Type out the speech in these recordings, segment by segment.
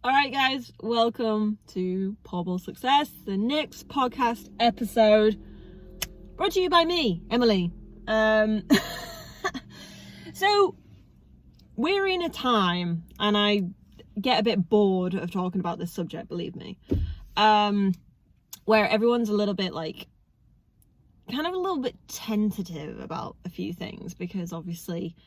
Alright guys, welcome to Portable Success, the next podcast episode brought to you by me, Emily. So we're in a time, and I get a bit bored of talking about this subject, believe me, where everyone's a little bit kind of a little bit tentative about a few things, because obviously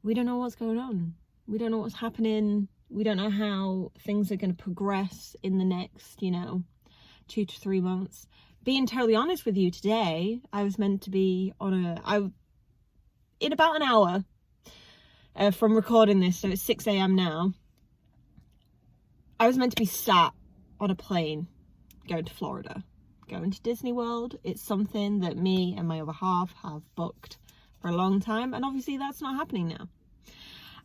we don't know what's going on. We don't know what's happening. We don't know how things are going to progress in the next, 2 to 3 months. Being totally honest with you, today I was meant to be in about an hour from recording this, so it's 6 a.m. now. I was meant to be sat on a plane going to Florida, going to Disney World. It's something that me and my other half have booked for a long time, and obviously that's not happening now.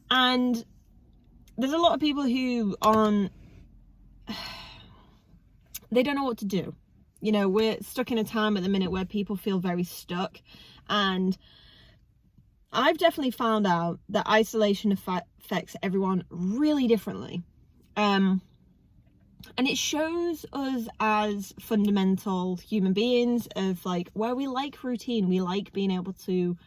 And there's a lot of people who they don't know what to do. We're stuck in a time at the minute where people feel very stuck, and I've definitely found out that isolation affects everyone really differently. And it shows us as fundamental human beings of where we like routine. We like being able to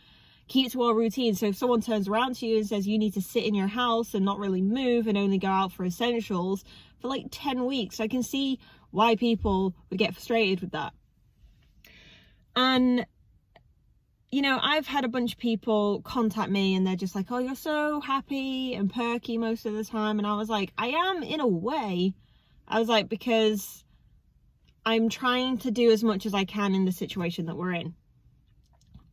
keep to our routine. So if someone turns around to you and says you need to sit in your house and not really move and only go out for essentials for 10 weeks, I can see why people would get frustrated with that. And I've had a bunch of people contact me and they're just like, oh, you're so happy and perky most of the time. And I was like, I am in a way. I was like, because I'm trying to do as much as I can in the situation that we're in.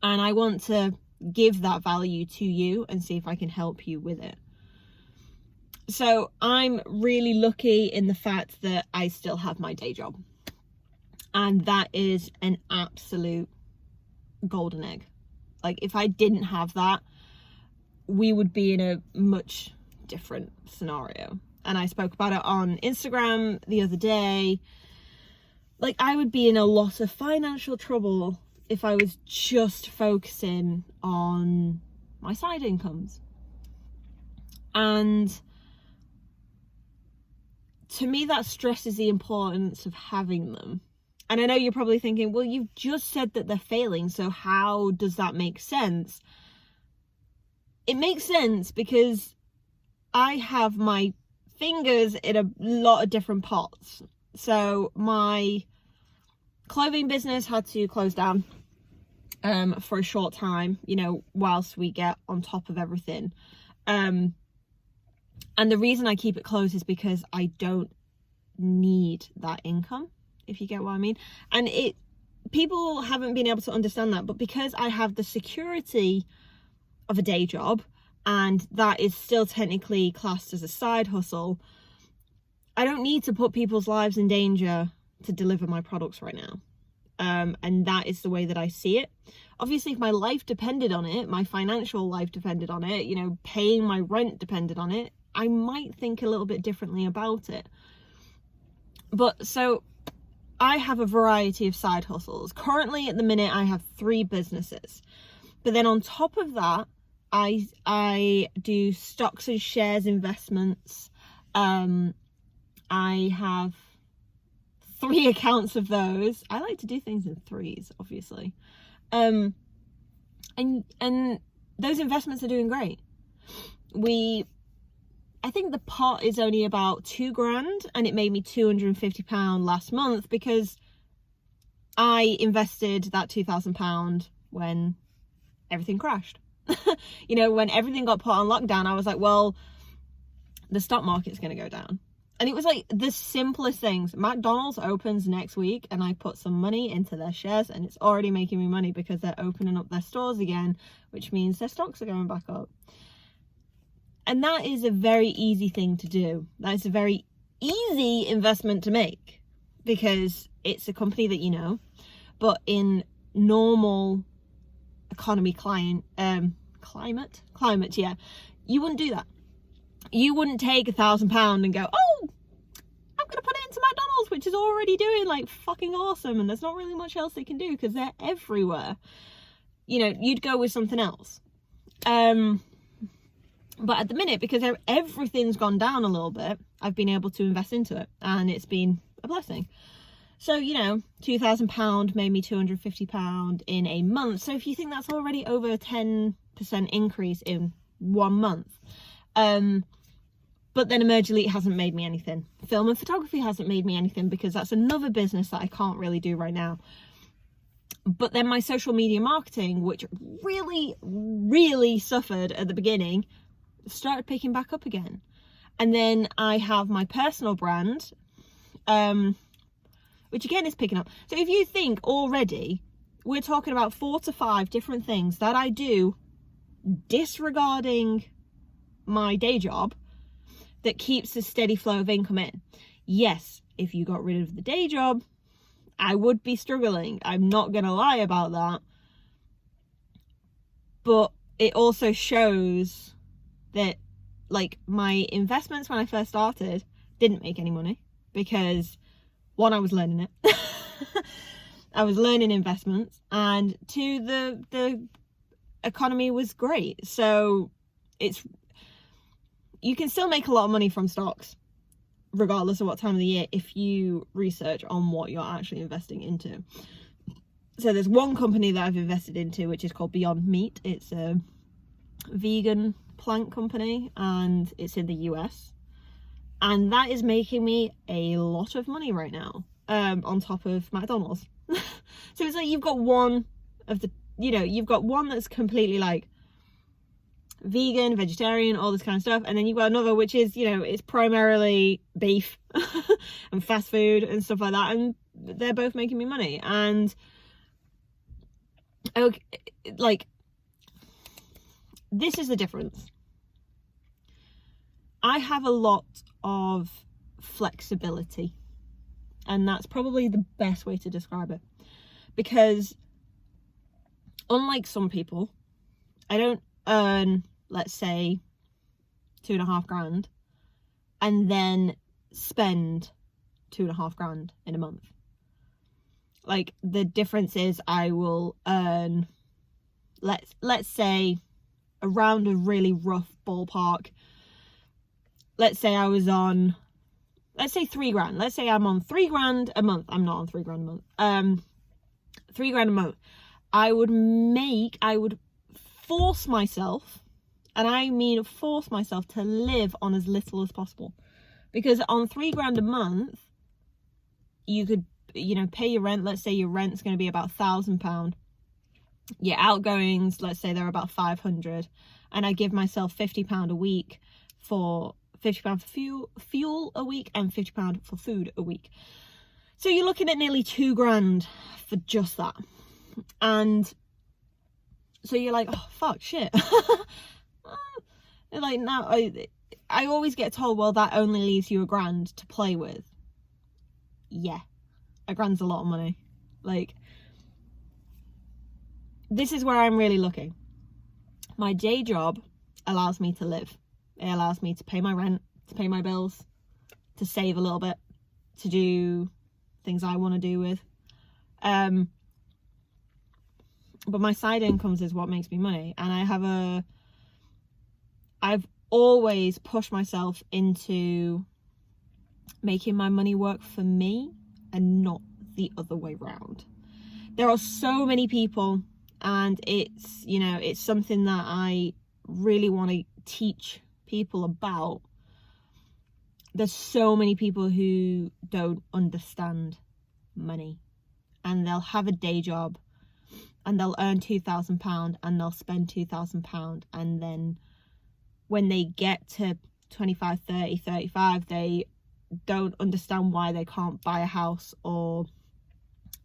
And I want to give that value to you and see if I can help you with it. So I'm really lucky in the fact that I still have my day job. And that is an absolute golden egg. If I didn't have that, we would be in a much different scenario. And I spoke about it on Instagram the other day. I would be in a lot of financial trouble if I was just focusing on my side incomes. And to me, that stresses the importance of having them. And I know you're probably thinking, well, you've just said that they're failing, so how does that make sense? It makes sense because I have my fingers in a lot of different pots. So my clothing business had to close down for a short time, whilst we get on top of everything. And the reason I keep it closed is because I don't need that income, if you get what I mean. And people haven't been able to understand that, but because I have the security of a day job, and that is still technically classed as a side hustle, I don't need to put people's lives in danger to deliver my products right now. And that is the way that I see it. Obviously, if my life depended on it, my financial life depended on it, paying my rent depended on it, I might think a little bit differently about it. But so I have a variety of side hustles. Currently, at the minute, I have 3 businesses. But then on top of that, I do stocks and shares investments. I have 3 accounts of those. I like to do things in 3s, obviously. And those investments are doing great. I think the pot is only about $2,000, and it made me £250 last month because I invested that £2,000 when everything crashed. When everything got put on lockdown, I was like, well, the stock market's going to go down. And it was the simplest things. McDonald's opens next week, and I put some money into their shares, and it's already making me money because they're opening up their stores again, which means their stocks are going back up. And that is a very easy thing to do. That is a very easy investment to make because it's a company that you know. But in normal economy climate, yeah, you wouldn't do that. You wouldn't take £1,000 and go, oh, I'm going to put it into McDonald's, which is already doing fucking awesome. And there's not really much else they can do because they're everywhere. You'd go with something else. But at the minute, because everything's gone down a little bit, I've been able to invest into it, and it's been a blessing. So, you know, £2,000 made me £250 in a month. So if you think that's already over a 10% increase in 1 month. But then Emerge Elite hasn't made me anything. Film and photography hasn't made me anything, because that's another business that I can't really do right now. But then my social media marketing, which really, really suffered at the beginning, started picking back up again. And then I have my personal brand, which again is picking up. So if you think already, we're talking about 4 to 5 different things that I do disregarding my day job that keeps a steady flow of income in. Yes, if you got rid of the day job, I would be struggling. I'm not going to lie about that. But it also shows that, like, my investments when I first started didn't make any money, because 1, I was learning it. I was learning investments, and 2, the economy was great. So you can still make a lot of money from stocks, regardless of what time of the year, if you research on what you're actually investing into. So there's one company that I've invested into, which is called Beyond Meat. It's a vegan plant company, and it's in the US. And that is making me a lot of money right now, on top of McDonald's. So it's like you've got one of the, you know, you've got one that's completely like vegan, vegetarian, all this kind of stuff, and then you've got another which is, you know, it's primarily beef and fast food and stuff like that, and they're both making me money. And okay, like, this is the difference. I have a lot of flexibility, and that's probably the best way to describe it, because unlike some people, I don't earn, let's say, 2.5 grand and then spend 2.5 grand in a month. Like, the difference is I will earn, let's say, around a really rough ballpark. Let's say I was on, let's say 3 grand. Let's say I'm on 3 grand a month. I'm not on 3 grand a month. 3 grand a month. I would force myself, and I mean force myself, to live on as little as possible. Because on 3 grand a month, you could, you know, pay your rent. Let's say your rent's going to be about £1,000. Your outgoings, let's say they're about 500, and I give myself £50 a week for £50 for fuel a week and £50 for food a week. So you're looking at nearly 2 grand for just that. And so you're like, oh fuck, shit. Like, now I always get told, well, that only leaves you £1 grand to play with. Yeah, £1 grand's a lot of money. Like, this is where I'm really looking. My day job allows me to live. It allows me to pay my rent, to pay my bills, to save a little bit, to do things I want to do with. But my side incomes is what makes me money. And I've always pushed myself into making my money work for me and not the other way around. There are so many people, and it's, you know, it's something that I really want to teach people about. There's so many people who don't understand money, and they'll have a day job and they'll earn £2,000 and they'll spend £2,000, and then when they get to 25, 30, 35, they don't understand why they can't buy a house or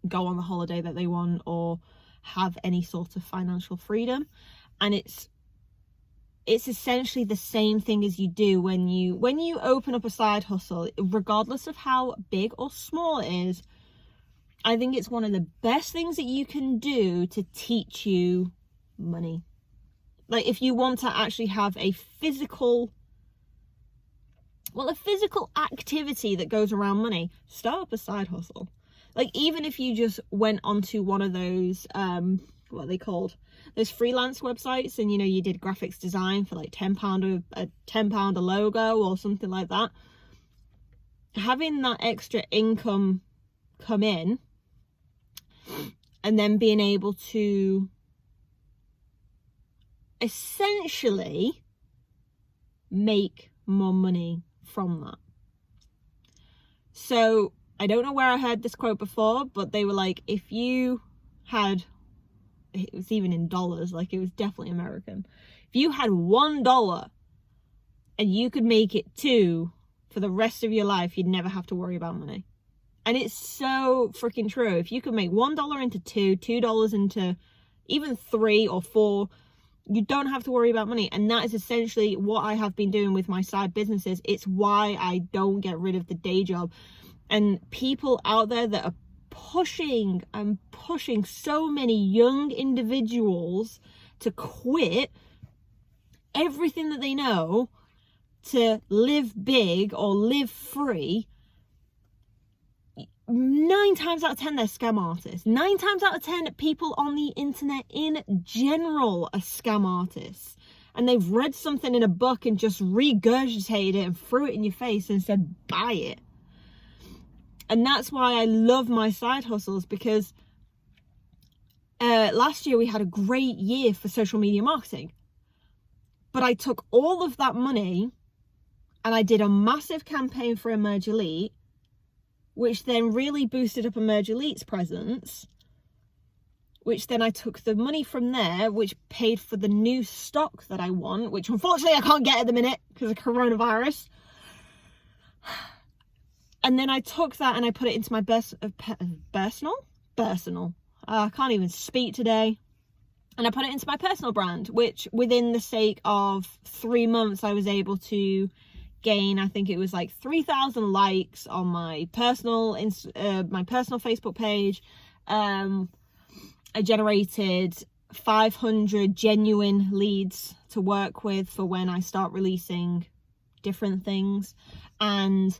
go on the holiday that they want or have any sort of financial freedom. And it's essentially the same thing as you do when you open up a side hustle, regardless of how big or small it is. I think it's one of the best things that you can do to teach you money. Like, if you want to actually have a physical activity that goes around money, start up a side hustle. Like, even if you just went onto one of those what are they called? Those freelance websites, and you did graphics design for like £10 a £10 a logo or something like that. Having that extra income come in, and then being able to essentially make more money from that. So I don't know where I heard this quote before, but they were like, if you had, it was even in dollars, like it was definitely American, if you had $1 and you could make it 2 for the rest of your life, you'd never have to worry about money. And it's so freaking true. If you could make $1 into 2, $2 into even 3 or 4, you don't have to worry about money. And that is essentially what I have been doing with my side businesses. It's why I don't get rid of the day job. And people out there that are pushing so many young individuals to quit everything that they know to live big or live free, 9 times out of 10 they're scam artists. 9 times out of 10 people on the internet in general are scam artists, and they've read something in a book and just regurgitated it and threw it in your face and said buy it. And that's why I love my side hustles, because last year we had a great year for social media marketing, but I took all of that money and I did a massive campaign for Emerge Elite, which then really boosted up Emerge Elite's presence, which then I took the money from there, which paid for the new stock that I want, which unfortunately I can't get at the minute because of coronavirus. And then I took that and I put it into my personal. I can't even speak today. And I put it into my personal brand, which within the sake of 3 months, I was able to gain, I think it was like 3,000 likes on my personal Facebook page. I generated 500 genuine leads to work with for when I start releasing different things, and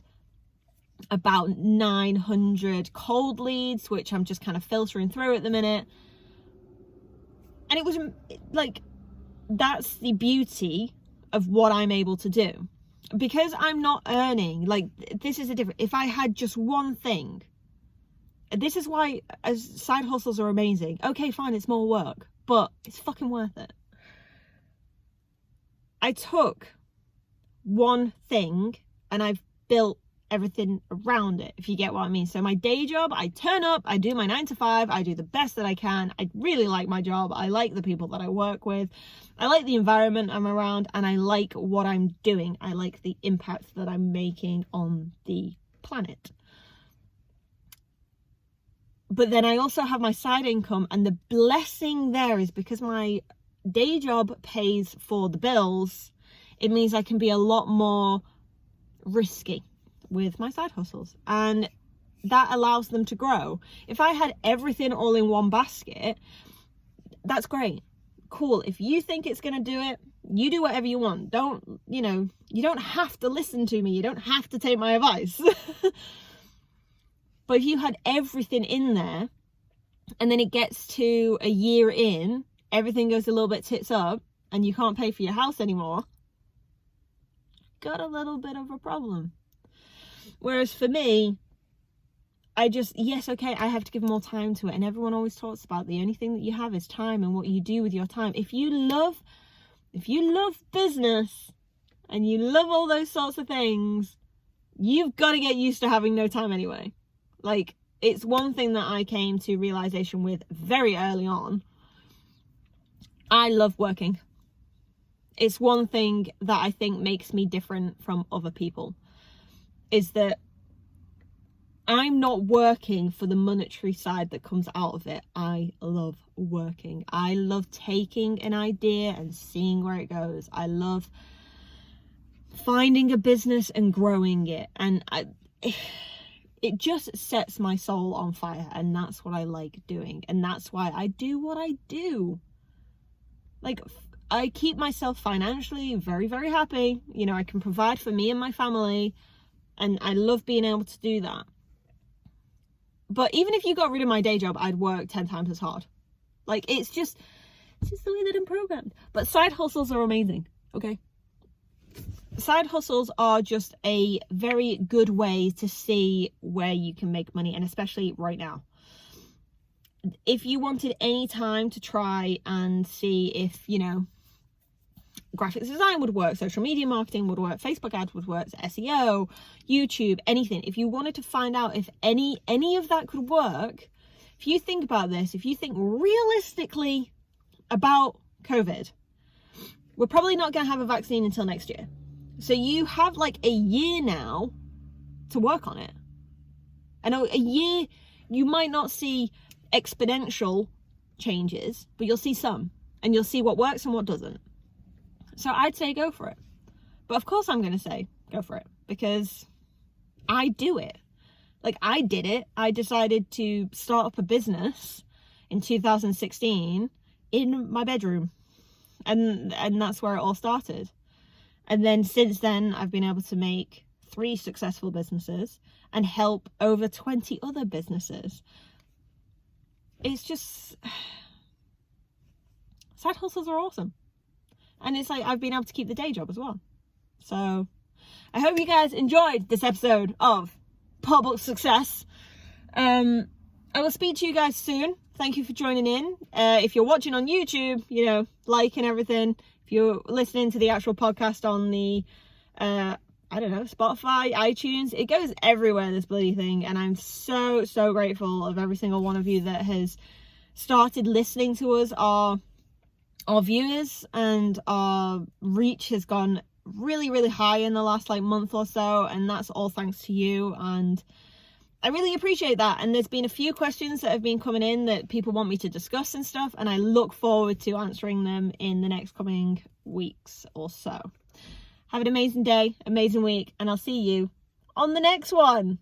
about 900 cold leads, which I'm just kind of filtering through at the minute. And it was like, that's the beauty of what I'm able to do, because I'm not earning, like, this is a different, if I had just one thing, this is why side hustles are amazing. Okay, fine, it's more work, but it's fucking worth it. I took one thing and I've built everything around it, if you get what I mean. So my day job, I turn up, I do my 9 to 5, I do the best that I can. I really like my job. I like the people that I work with. I like the environment I'm around, and I like what I'm doing. I like the impact that I'm making on the planet. But then I also have my side income, and the blessing there is because my day job pays for the bills, it means I can be a lot more risky with my side hustles, and that allows them to grow. If I had everything all in one basket, that's great, cool. If you think it's going to do it, you do whatever you want. You don't have to listen to me, you don't have to take my advice. But if you had everything in there, and then it gets to a year in, everything goes a little bit tits up, and you can't pay for your house anymore, got a little bit of a problem. Whereas for me, I have to give more time to it. And everyone always talks about the only thing that you have is time and what you do with your time. If you love business and you love all those sorts of things, you've got to get used to having no time anyway. Like, it's one thing that I came to realization with very early on. I love working. It's one thing that I think makes me different from other people, is that I'm not working for the monetary side that comes out of it. I love working. I love taking an idea and seeing where it goes. I love finding a business and growing it. And it just sets my soul on fire. And that's what I like doing. And that's why I do what I do. Like, I keep myself financially very, very happy. I can provide for me and my family. And I love being able to do that. But even if you got rid of my day job, I'd work 10 times as hard. Like, it's just the way that I'm programmed. But side hustles are amazing, okay? Side hustles are just a very good way to see where you can make money, and especially right now. If you wanted any time to try and see if, you know, graphics design would work, social media marketing would work, Facebook ads would work, SEO, YouTube, anything. If you wanted to find out if any of that could work, if you think about this, if you think realistically about COVID, we're probably not going to have a vaccine until next year. So you have like a year now to work on it. And a year, you might not see exponential changes, but you'll see some, and you'll see what works and what doesn't. So I'd say go for it. But of course I'm going to say go for it, because I do it. Like, I did it. I decided to start up a business in 2016 in my bedroom. And that's where it all started. And then since then, I've been able to make 3 successful businesses and help over 20 other businesses. It's just, side hustles are awesome. And it's like, I've been able to keep the day job as well. So I hope you guys enjoyed this episode of Public Success. I will speak to you guys soon. Thank you for joining in. If you're watching on YouTube, you know, like and everything. If you're listening to the actual podcast on the, I don't know, Spotify, iTunes, it goes everywhere, this bloody thing. And I'm so, so grateful of every single one of you that has started listening to us. Our viewers and our reach has gone really, really high in the last like month or so. And that's all thanks to you. And I really appreciate that. And there's been a few questions that have been coming in that people want me to discuss and stuff. And I look forward to answering them in the next coming weeks or so. Have an amazing day, amazing week, and I'll see you on the next one.